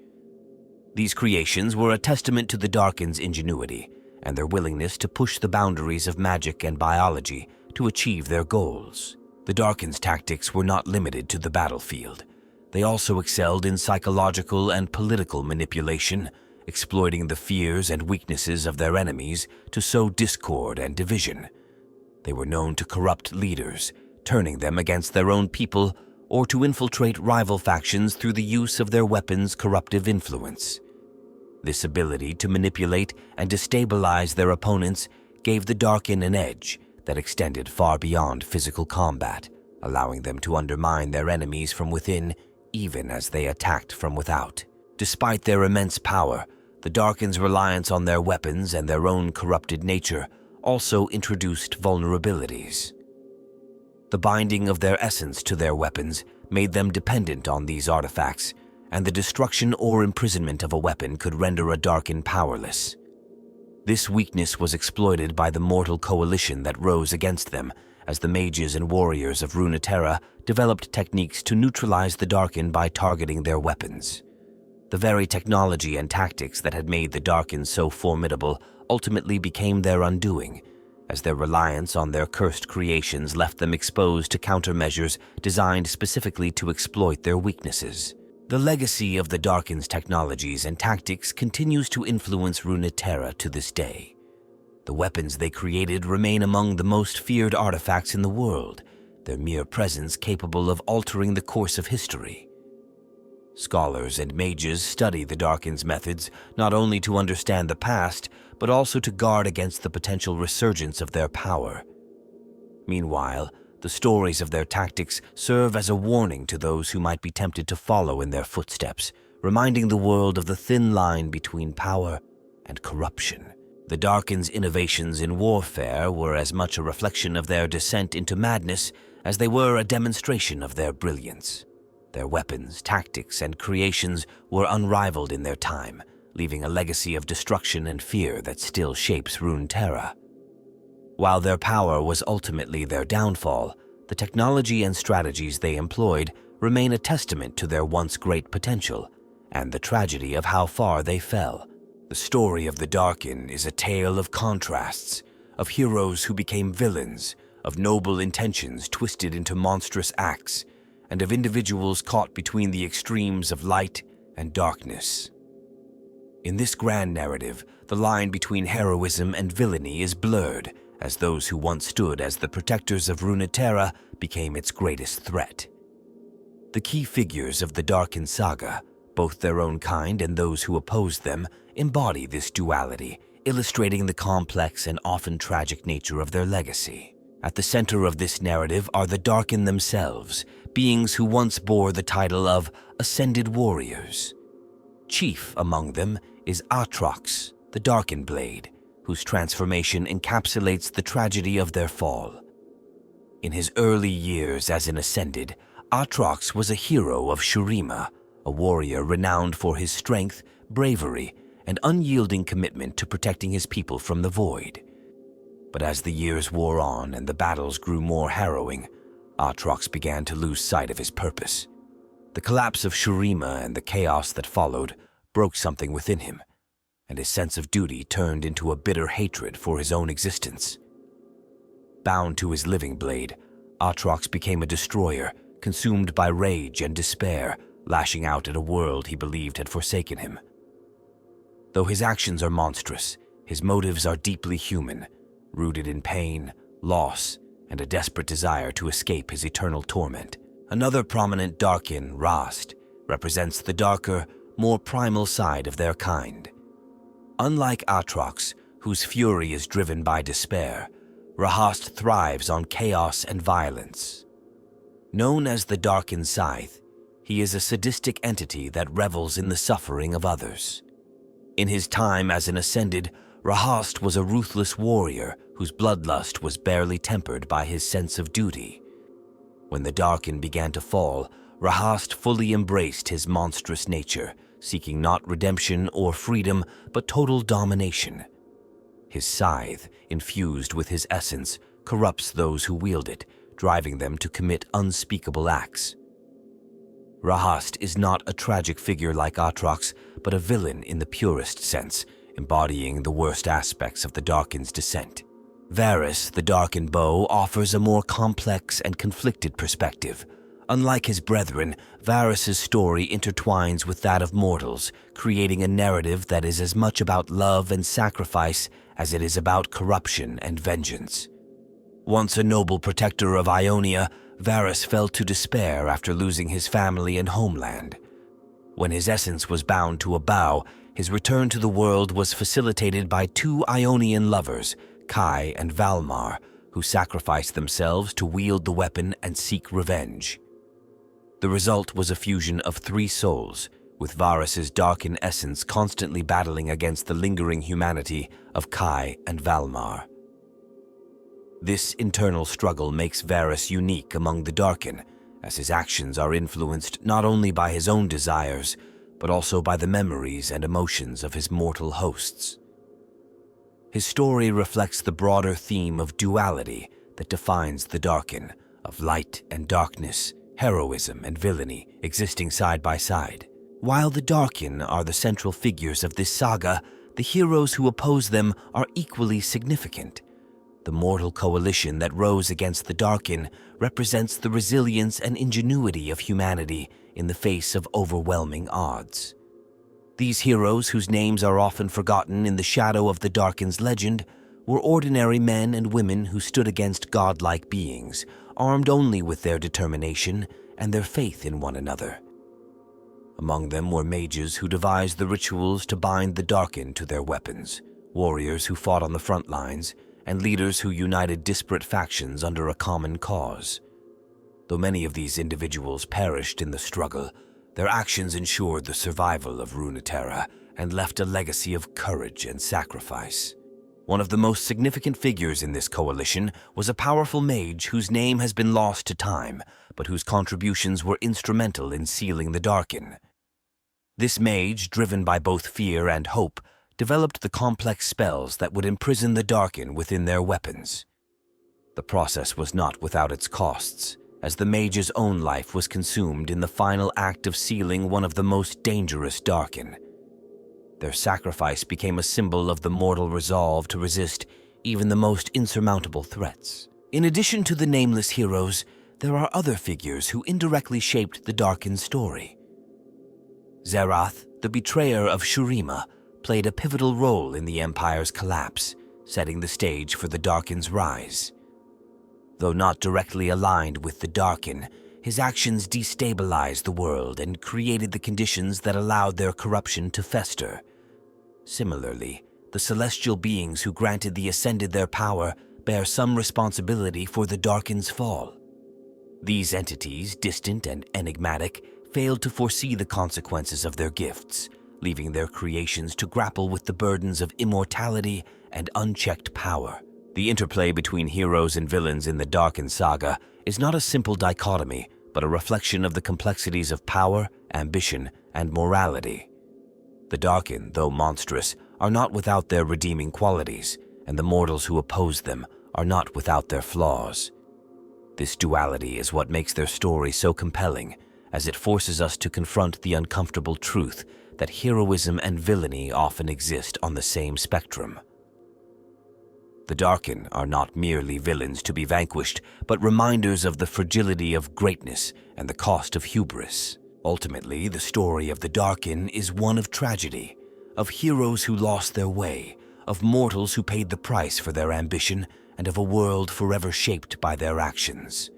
These creations were a testament to the Darkin's ingenuity and their willingness to push the boundaries of magic and biology to achieve their goals. The Darkin's tactics were not limited to the battlefield. They also excelled in psychological and political manipulation, exploiting the fears and weaknesses of their enemies to sow discord and division. They were known to corrupt leaders, turning them against their own people, or to infiltrate rival factions through the use of their weapons' corruptive influence. This ability to manipulate and destabilize their opponents gave the Darkin an edge that extended far beyond physical combat, allowing them to undermine their enemies from within, even as they attacked from without. Despite their immense power, the Darkin's reliance on their weapons and their own corrupted nature also introduced vulnerabilities. The binding of their essence to their weapons made them dependent on these artifacts, and the destruction or imprisonment of a weapon could render a Darkin powerless. This weakness was exploited by the mortal coalition that rose against them, as the mages and warriors of Runeterra developed techniques to neutralize the Darkin by targeting their weapons. The very technology and tactics that had made the Darkin so formidable ultimately became their undoing, as their reliance on their cursed creations left them exposed to countermeasures designed specifically to exploit their weaknesses. The legacy of the Darkin's technologies and tactics continues to influence Runeterra to this day. The weapons they created remain among the most feared artifacts in the world, their mere presence capable of altering the course of history. Scholars and mages study the Darkin's methods not only to understand the past, but also to guard against the potential resurgence of their power. Meanwhile, the stories of their tactics serve as a warning to those who might be tempted to follow in their footsteps, reminding the world of the thin line between power and corruption. The Darkin's innovations in warfare were as much a reflection of their descent into madness as they were a demonstration of their brilliance. Their weapons, tactics, and creations were unrivaled in their time, leaving a legacy of destruction and fear that still shapes Runeterra. While their power was ultimately their downfall, the technology and strategies they employed remain a testament to their once great potential and the tragedy of how far they fell. The story of the Darkin is a tale of contrasts, of heroes who became villains, of noble intentions twisted into monstrous acts, and of individuals caught between the extremes of light and darkness. In this grand narrative, the line between heroism and villainy is blurred, as those who once stood as the protectors of Runeterra became its greatest threat. The key figures of the Darkin saga, both their own kind and those who opposed them, embody this duality, illustrating the complex and often tragic nature of their legacy. At the center of this narrative are the Darkin themselves, beings who once bore the title of Ascended Warriors. Chief among them is Aatrox, the Darkin Blade, whose transformation encapsulates the tragedy of their fall. In his early years as an Ascended, Aatrox was a hero of Shurima, a warrior renowned for his strength, bravery, and unyielding commitment to protecting his people from the Void. But as the years wore on and the battles grew more harrowing, Aatrox began to lose sight of his purpose. The collapse of Shurima and the chaos that followed broke something within him, and his sense of duty turned into a bitter hatred for his own existence. Bound to his living blade, Aatrox became a destroyer, consumed by rage and despair, lashing out at a world he believed had forsaken him. Though his actions are monstrous, his motives are deeply human, rooted in pain, loss, and a desperate desire to escape his eternal torment. Another prominent Darkin, Rast, represents the darker, more primal side of their kind. Unlike Aatrox, whose fury is driven by despair, Rahast thrives on chaos and violence. Known as the Darkin Scythe, he is a sadistic entity that revels in the suffering of others. In his time as an Ascended, Rahast was a ruthless warrior whose bloodlust was barely tempered by his sense of duty. When the Darkin began to fall, Rahast fully embraced his monstrous nature, seeking not redemption or freedom, but total domination. His scythe, infused with his essence, corrupts those who wield it, driving them to commit unspeakable acts. Rahast is not a tragic figure like Atrox, but a villain in the purest sense, embodying the worst aspects of the Darkin's descent. Varus, the Darkin Bow, offers a more complex and conflicted perspective. Unlike his brethren, Varus's story intertwines with that of mortals, creating a narrative that is as much about love and sacrifice as it is about corruption and vengeance. Once a noble protector of Ionia, Varus fell to despair after losing his family and homeland. When his essence was bound to a bow, his return to the world was facilitated by two Ionian lovers, Kai and Valmar, who sacrificed themselves to wield the weapon and seek revenge. The result was a fusion of three souls, with Varus's Darkin essence constantly battling against the lingering humanity of Kai and Valmar. This internal struggle makes Varus unique among the Darkin, as his actions are influenced not only by his own desires, but also by the memories and emotions of his mortal hosts. His story reflects the broader theme of duality that defines the Darkin, of light and darkness, heroism and villainy existing side by side. While the Darkin are the central figures of this saga, the heroes who oppose them are equally significant. The mortal coalition that rose against the Darkin represents the resilience and ingenuity of humanity in the face of overwhelming odds. These heroes, whose names are often forgotten in the shadow of the Darkin's legend, were ordinary men and women who stood against godlike beings, armed only with their determination and their faith in one another. Among them were mages who devised the rituals to bind the Darkin to their weapons, warriors who fought on the front lines, and leaders who united disparate factions under a common cause. Though many of these individuals perished in the struggle, their actions ensured the survival of Runeterra and left a legacy of courage and sacrifice. One of the most significant figures in this coalition was a powerful mage whose name has been lost to time, but whose contributions were instrumental in sealing the Darkin. This mage, driven by both fear and hope, developed the complex spells that would imprison the Darkin within their weapons. The process was not without its costs, as the mage's own life was consumed in the final act of sealing one of the most dangerous Darkin. Their sacrifice became a symbol of the mortal resolve to resist even the most insurmountable threats. In addition to the nameless heroes, there are other figures who indirectly shaped the Darkin story. Zerath, the betrayer of Shurima, played a pivotal role in the Empire's collapse, setting the stage for the Darkin's rise. Though not directly aligned with the Darkin, his actions destabilized the world and created the conditions that allowed their corruption to fester. Similarly, the celestial beings who granted the Ascended their power bear some responsibility for the Darkin's fall. These entities, distant and enigmatic, failed to foresee the consequences of their gifts, leaving their creations to grapple with the burdens of immortality and unchecked power. The interplay between heroes and villains in the Darkin saga is not a simple dichotomy, but a reflection of the complexities of power, ambition, and morality. The Darkin, though monstrous, are not without their redeeming qualities, and the mortals who oppose them are not without their flaws. This duality is what makes their story so compelling, as it forces us to confront the uncomfortable truth that heroism and villainy often exist on the same spectrum. The Darkin are not merely villains to be vanquished, but reminders of the fragility of greatness and the cost of hubris. Ultimately, the story of the Darkin is one of tragedy, of heroes who lost their way, of mortals who paid the price for their ambition, and of a world forever shaped by their actions.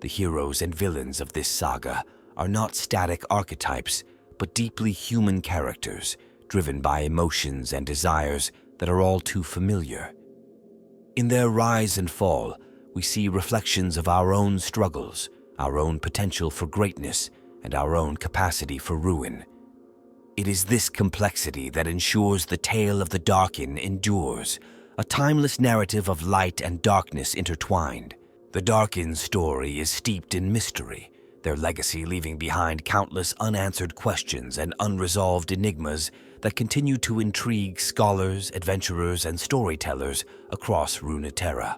The heroes and villains of this saga are not static archetypes, but deeply human characters, driven by emotions and desires that are all too familiar. In their rise and fall, we see reflections of our own struggles, our own potential for greatness, and our own capacity for ruin. It is this complexity that ensures the tale of the Darkin endures, a timeless narrative of light and darkness intertwined. The Darkin story is steeped in mystery, their legacy leaving behind countless unanswered questions and unresolved enigmas that continue to intrigue scholars, adventurers, and storytellers across Runeterra.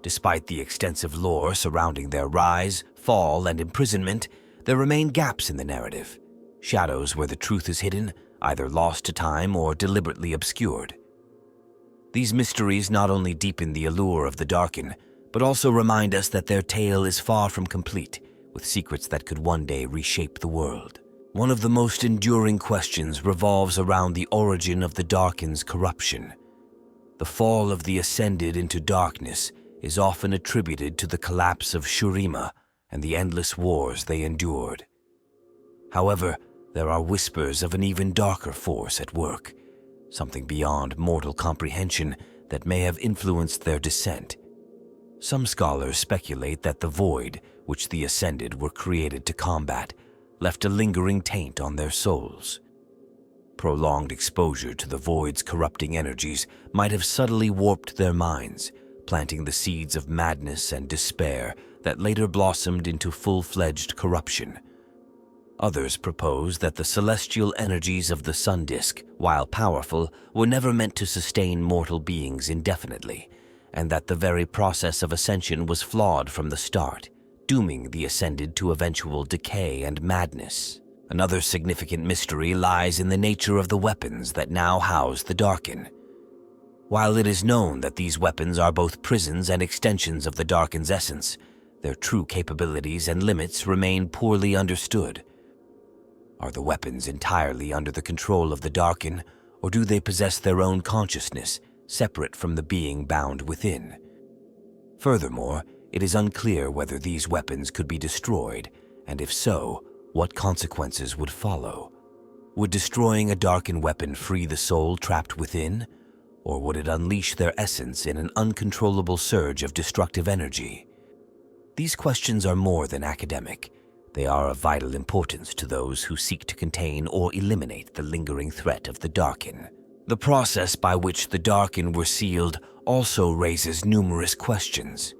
Despite the extensive lore surrounding their rise, fall, and imprisonment, there remain gaps in the narrative, shadows where the truth is hidden, either lost to time or deliberately obscured. These mysteries not only deepen the allure of the Darkin, but also remind us that their tale is far from complete, with secrets that could one day reshape the world. One of the most enduring questions revolves around the origin of the Darkin's corruption. The fall of the Ascended into darkness is often attributed to the collapse of Shurima and the endless wars they endured. However, there are whispers of an even darker force at work, something beyond mortal comprehension that may have influenced their descent. Some scholars speculate that the void, which the Ascended were created to combat, left a lingering taint on their souls. Prolonged exposure to the void's corrupting energies might have subtly warped their minds, planting the seeds of madness and despair that later blossomed into full-fledged corruption. Others propose that the celestial energies of the sun disk, while powerful, were never meant to sustain mortal beings indefinitely, and that the very process of ascension was flawed from the start, dooming the Ascended to eventual decay and madness. Another significant mystery lies in the nature of the weapons that now house the Darkin. While it is known that these weapons are both prisons and extensions of the Darkin's essence, their true capabilities and limits remain poorly understood. Are the weapons entirely under the control of the Darkin, or do they possess their own consciousness, separate from the being bound within? Furthermore, it is unclear whether these weapons could be destroyed, and if so, what consequences would follow. Would destroying a Darkin weapon free the soul trapped within, or would it unleash their essence in an uncontrollable surge of destructive energy? These questions are more than academic. They are of vital importance to those who seek to contain or eliminate the lingering threat of the Darkin. The process by which the Darkin were sealed also raises numerous questions.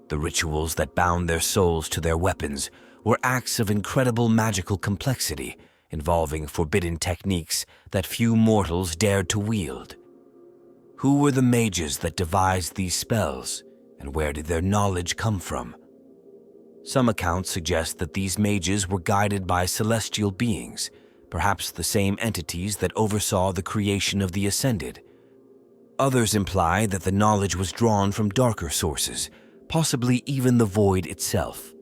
The rituals that bound their souls to their weapons were acts of incredible magical complexity, involving forbidden techniques that few mortals dared to wield. Who were the mages that devised these spells, and where did their knowledge come from? Some accounts suggest that these mages were guided by celestial beings, perhaps the same entities that oversaw the creation of the Ascended. Others imply that the knowledge was drawn from darker sources, possibly even the void itself.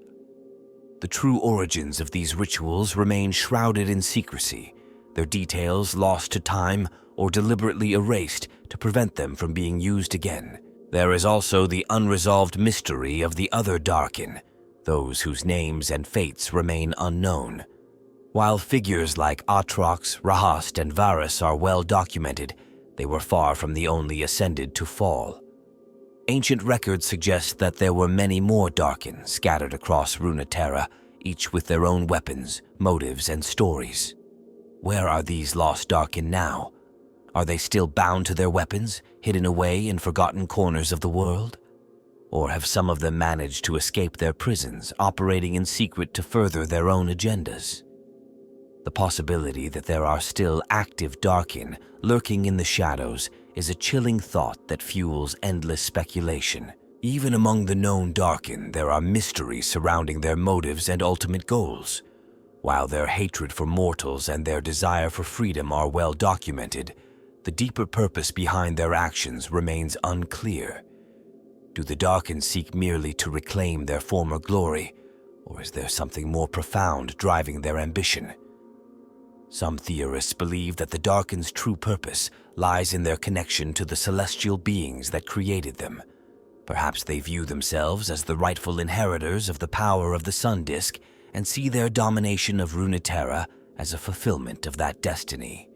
The true origins of these rituals remain shrouded in secrecy, their details lost to time or deliberately erased to prevent them from being used again. There is also the unresolved mystery of the other Darkin, those whose names and fates remain unknown. While figures like Atrox, Rahast, and Varus are well documented, they were far from the only Ascended to fall. Ancient records suggest that there were many more Darkin scattered across Runeterra, each with their own weapons, motives, and stories. Where are these lost Darkin now? Are they still bound to their weapons, hidden away in forgotten corners of the world? Or have some of them managed to escape their prisons, operating in secret to further their own agendas? The possibility that there are still active Darkin lurking in the shadows is a chilling thought that fuels endless speculation. Even among the known Darkin, there are mysteries surrounding their motives and ultimate goals. While their hatred for mortals and their desire for freedom are well documented, the deeper purpose behind their actions remains unclear. Do the Darkin seek merely to reclaim their former glory, or is there something more profound driving their ambition? Some theorists believe that the Darkin's true purpose lies in their connection to the celestial beings that created them. Perhaps they view themselves as the rightful inheritors of the power of the sun disk and see their domination of Runeterra as a fulfillment of that destiny.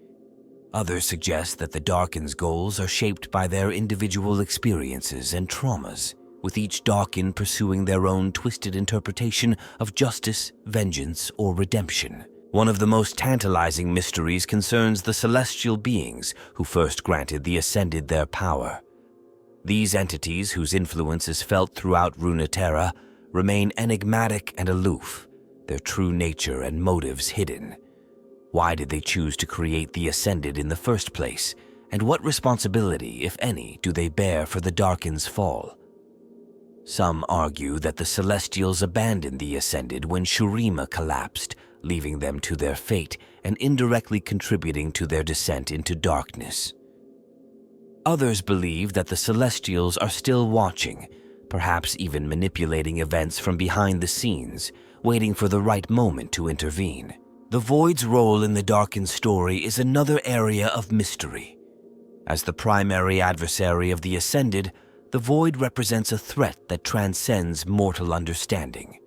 Others suggest that the Darkin's goals are shaped by their individual experiences and traumas, with each Darkin pursuing their own twisted interpretation of justice, vengeance, or redemption. One of the most tantalizing mysteries concerns the celestial beings who first granted the Ascended their power. These entities, whose influence is felt throughout Runeterra, remain enigmatic and aloof, their true nature and motives hidden. Why did they choose to create the Ascended in the first place, and what responsibility, if any, do they bear for the Darkin's fall? Some argue that the Celestials abandoned the Ascended when Shurima collapsed, leaving them to their fate and indirectly contributing to their descent into darkness. Others believe that the Celestials are still watching, perhaps even manipulating events from behind the scenes, waiting for the right moment to intervene. The Void's role in the Darkin story is another area of mystery. As the primary adversary of the Ascended, the Void represents a threat that transcends mortal understanding.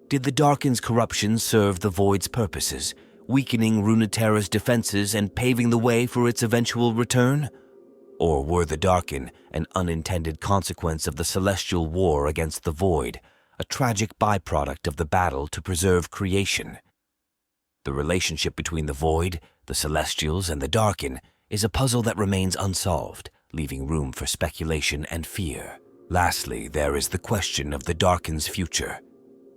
Did the Darkin's corruption serve the Void's purposes, weakening Runeterra's defenses and paving the way for its eventual return? Or were the Darkin an unintended consequence of the celestial war against the Void, a tragic byproduct of the battle to preserve creation? The relationship between the Void, the Celestials, and the Darkin is a puzzle that remains unsolved, leaving room for speculation and fear. Lastly, there is the question of the Darkin's future.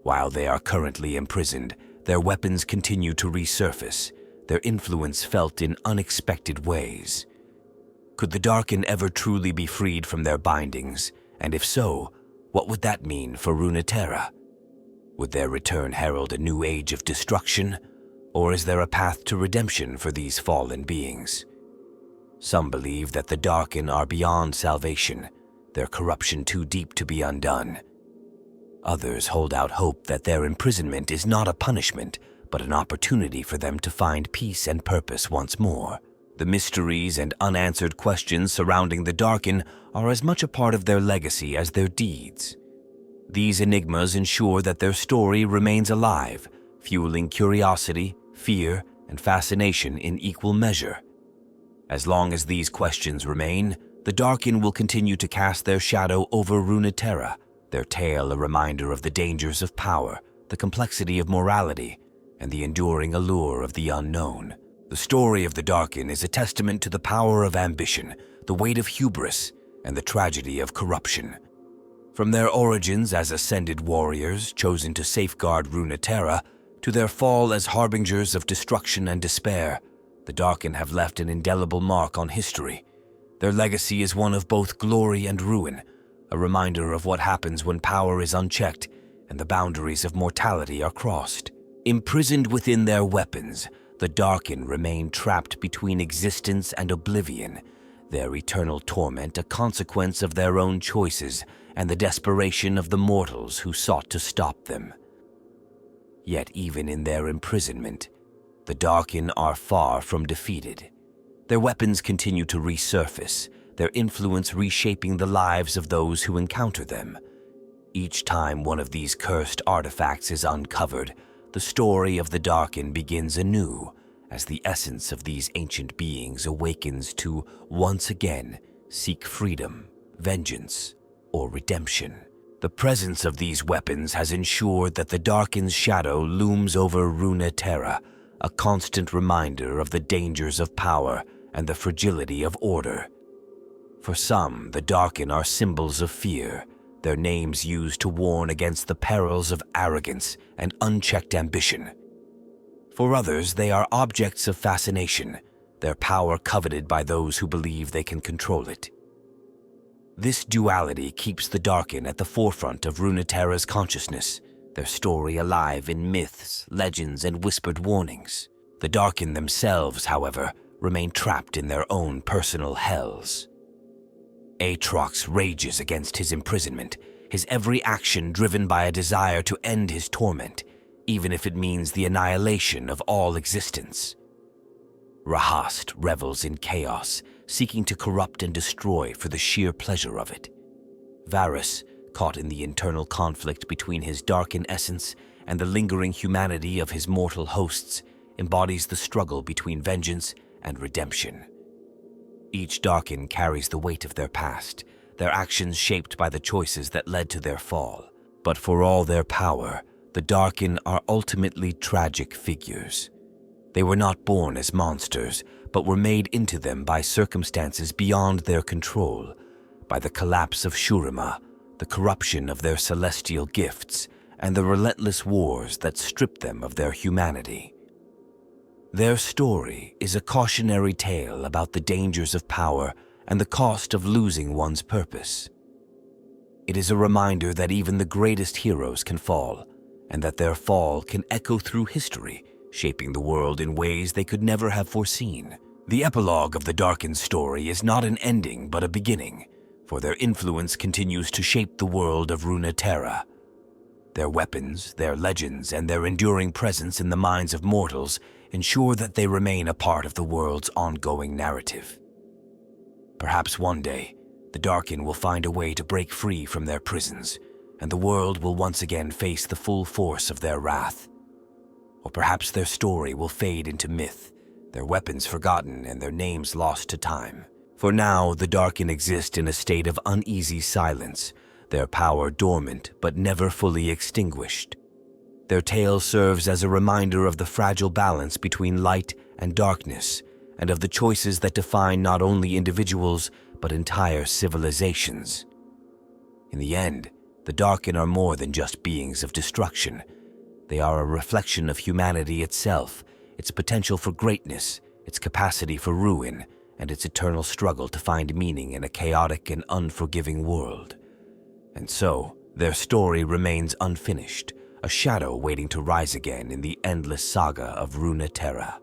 While they are currently imprisoned, their weapons continue to resurface, their influence felt in unexpected ways. Could the Darkin ever truly be freed from their bindings? And if so, what would that mean for Runeterra? Would their return herald a new age of destruction? Or is there a path to redemption for these fallen beings? Some believe that the Darkin are beyond salvation, their corruption too deep to be undone. Others hold out hope that their imprisonment is not a punishment, but an opportunity for them to find peace and purpose once more. The mysteries and unanswered questions surrounding the Darkin are as much a part of their legacy as their deeds. These enigmas ensure that their story remains alive, fueling curiosity, fear, and fascination in equal measure. As long as these questions remain, the Darkin will continue to cast their shadow over Runeterra, their tale a reminder of the dangers of power, the complexity of morality, and the enduring allure of the unknown. The story of the Darkin is a testament to the power of ambition, the weight of hubris, and the tragedy of corruption. From their origins as ascended warriors chosen to safeguard Runeterra, to their fall as harbingers of destruction and despair, the Darkin have left an indelible mark on history. Their legacy is one of both glory and ruin, a reminder of what happens when power is unchecked and the boundaries of mortality are crossed. Imprisoned within their weapons, the Darkin remain trapped between existence and oblivion, their eternal torment a consequence of their own choices and the desperation of the mortals who sought to stop them. Yet even in their imprisonment, the Darkin are far from defeated. Their weapons continue to resurface, their influence reshaping the lives of those who encounter them. Each time one of these cursed artifacts is uncovered, the story of the Darkin begins anew, as the essence of these ancient beings awakens to once again seek freedom, vengeance, or redemption. The presence of these weapons has ensured that the Darkin's shadow looms over Runeterra, a constant reminder of the dangers of power and the fragility of order. For some, the Darkin are symbols of fear, their names used to warn against the perils of arrogance and unchecked ambition. For others, they are objects of fascination, their power coveted by those who believe they can control it. This duality keeps the Darkin at the forefront of Runeterra's consciousness, their story alive in myths, legends, and whispered warnings. The Darkin themselves, however, remain trapped in their own personal hells. Aatrox rages against his imprisonment, his every action driven by a desire to end his torment, even if it means the annihilation of all existence. Rahast revels in chaos, seeking to corrupt and destroy for the sheer pleasure of it. Varus, caught in the internal conflict between his Darkin essence and the lingering humanity of his mortal hosts, embodies the struggle between vengeance and redemption. Each Darkin carries the weight of their past, their actions shaped by the choices that led to their fall. But for all their power, the Darkin are ultimately tragic figures. They were not born as monsters, but were made into them by circumstances beyond their control, by the collapse of Shurima, the corruption of their celestial gifts, and the relentless wars that strip them of their humanity. Their story is a cautionary tale about the dangers of power and the cost of losing one's purpose. It is a reminder that even the greatest heroes can fall, and that their fall can echo through history, shaping the world in ways they could never have foreseen. The epilogue of the Darkin story is not an ending but a beginning, for their influence continues to shape the world of Runeterra. Their weapons, their legends, and their enduring presence in the minds of mortals ensure that they remain a part of the world's ongoing narrative. Perhaps one day, the Darkin will find a way to break free from their prisons, and the world will once again face the full force of their wrath. Or perhaps their story will fade into myth, their weapons forgotten and their names lost to time. For now, the Darkin exist in a state of uneasy silence, their power dormant but never fully extinguished. Their tale serves as a reminder of the fragile balance between light and darkness, and of the choices that define not only individuals but entire civilizations. In the end, the Darkin are more than just beings of destruction. They are a reflection of humanity itself, its potential for greatness, its capacity for ruin, and its eternal struggle to find meaning in a chaotic and unforgiving world. And so, their story remains unfinished, a shadow waiting to rise again in the endless saga of Runeterra.